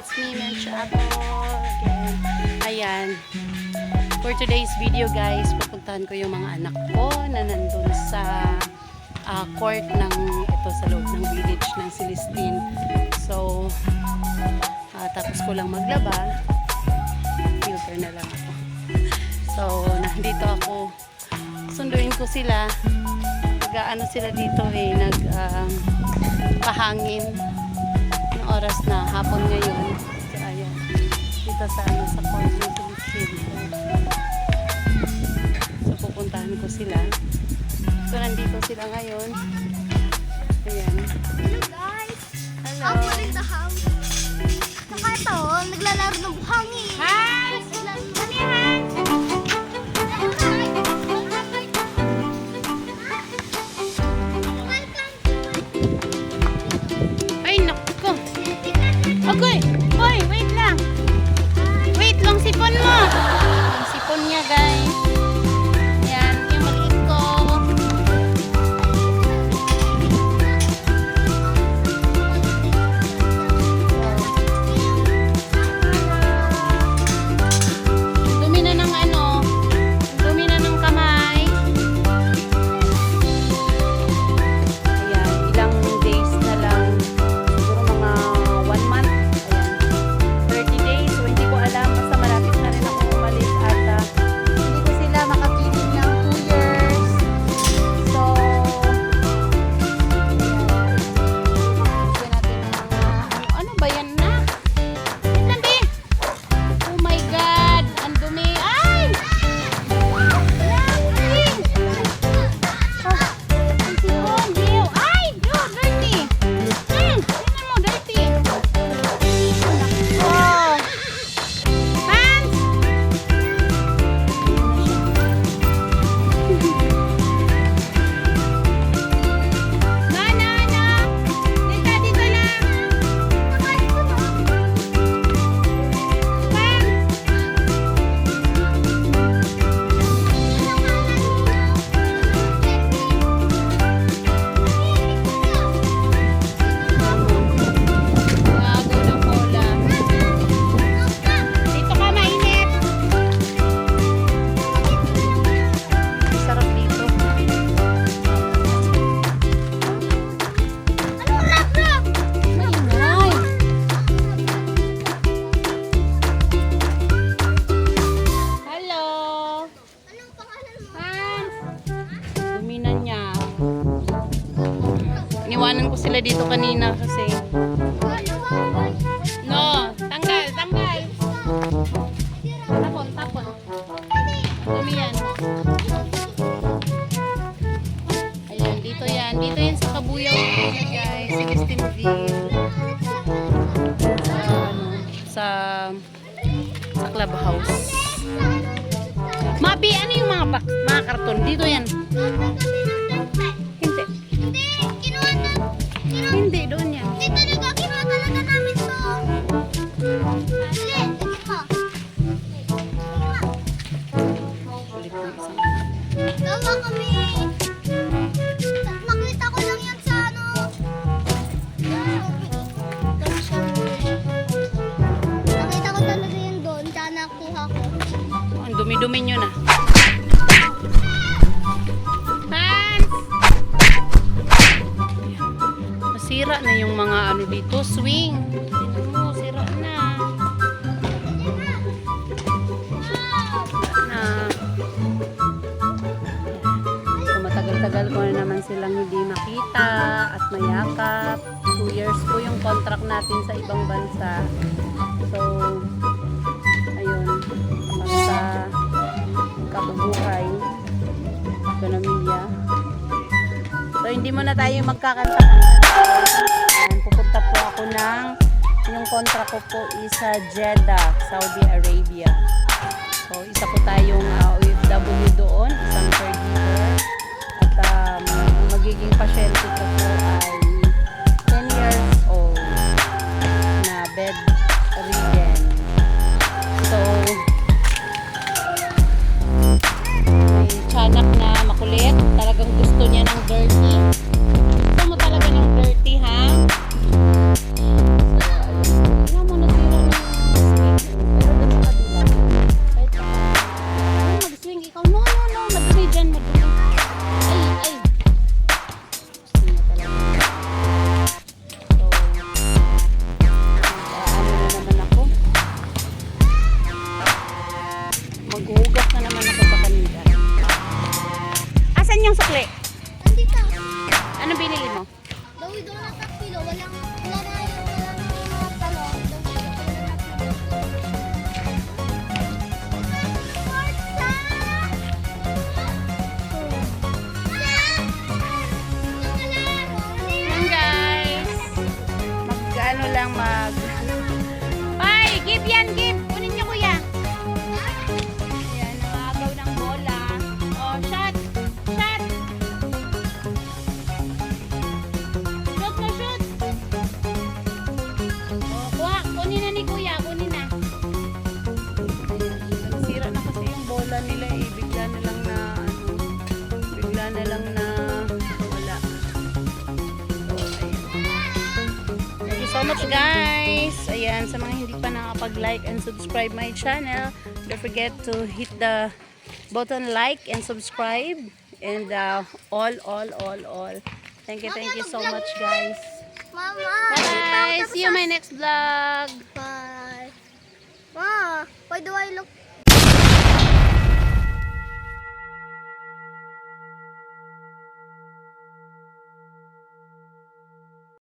it's me, Mench Apple. Ayan. For today's video guys, pupuntahan ko yung mga anak ko na nandun sa court ng ito sa loob ng village ng Celestine. So, tapos ko lang maglaba. Filter na lang ako. So, nandito ako. Sunduin ko sila. Nag-ano sila dito pahangin ng oras na hapon ngayon. So, ayan. Dito sa court ng Celestine. So, pupuntahan ko sila. So, nandito sila ngayon. Ayan. Hello guys! Hello. Ako rin the house. Saka ito, naglalaro ng buhangin. Hans! Ano yan, Ay, naku. Okay. Hoy, wait lang. Wait lang, sipon mo. Ang sipon niya, guys. Yan, yung maliit ko. Dumi na ng dumi na ng kamay. Ayan, ilang days na lang. Siguro mga 1 month. Ayan, 30 days. So, hindi ko alam. Basta malapit na rin ako umalis. At hindi ko sila makapiling ng 2 years. So, ayan. Bigyan natin ng mga ano ba yan na? Wait lang, be. Oh my God. Ang dumi. Ay! Ang sipon. Ew. Ay! Ew, dirty. Tingnan mo, dirty. Oh. Hans! No, no, no. Dito na. Gago ng bola. Dito ka, mainit. Sarap dito. Maingay. Hello. Anong pangalan mo? Hans. Dumi na niya. Iniwanan ko sila dito kanina kasi. No, tanggal. Tapon. Dumi yan. Ayan, dito yan. Dito yan sa Kabuyaw, guys. Celestineville. Sa clubhouse. Mabi, ano yung mga karton? Dito yan. Hindi. Hindi, kinuha na. Hindi, doon yan. Hindi talaga, kinuha talaga namin to. Hindi, tingin mo. Ulit ng isang. Gawa kami. Makita ko lang yan sa Nakita ko talaga yan doon. Tsaka nakuha ko. Ang dumi-dumi nyo na. Hans! Ayan. Nasira na yung mga ano dito. Swing. Tignan mo, sira na. So, matagal-tagal ko na naman silang hindi makita at mayakap. 2 years po yung contract natin sa ibang bansa. So, ayun. Basta kabubuhay. Ekonomiya. So, hindi mo na tayo magkakanta. Ayan, pupunta po ako yung contract ko po is sa Jeddah, Saudi Arabia. So, isa po tayong OFW doon, isang caregiver. At ang magiging pasyente ko po ay 10 years old na bedridden. So, may tiyanak na makulit. Talagang gusto niya ng dirty. Gusto mo talaga ng dirty, ha? So, ayun. Tingnan mo, nasira Maghuhugas na naman ako sa kanila. Asan yung sukli? Nandito. Ano binili mo? Dawi doon na takpilo. Wala na yung talong. Yan guys. Mag-ano lang Ay, give yan, give. Kunin niyo kuya. Ayan, nakagaw ng bola. Oh, shot. Shot. Shoot na, shoot. Oh, kuha. Kunin na ni kuya. Kunin na. Nasira na kasi yung bola nila eh. Bigla na lang na wala. So, ayun. Thank you so much guys. Ayan, sa mga hindi pa nakapag-like and subscribe my channel, don't forget to hit the button like and subscribe and all. Thank you so much guys. Mama. Bye. See you in my next vlog. Bye. Ma, why do I look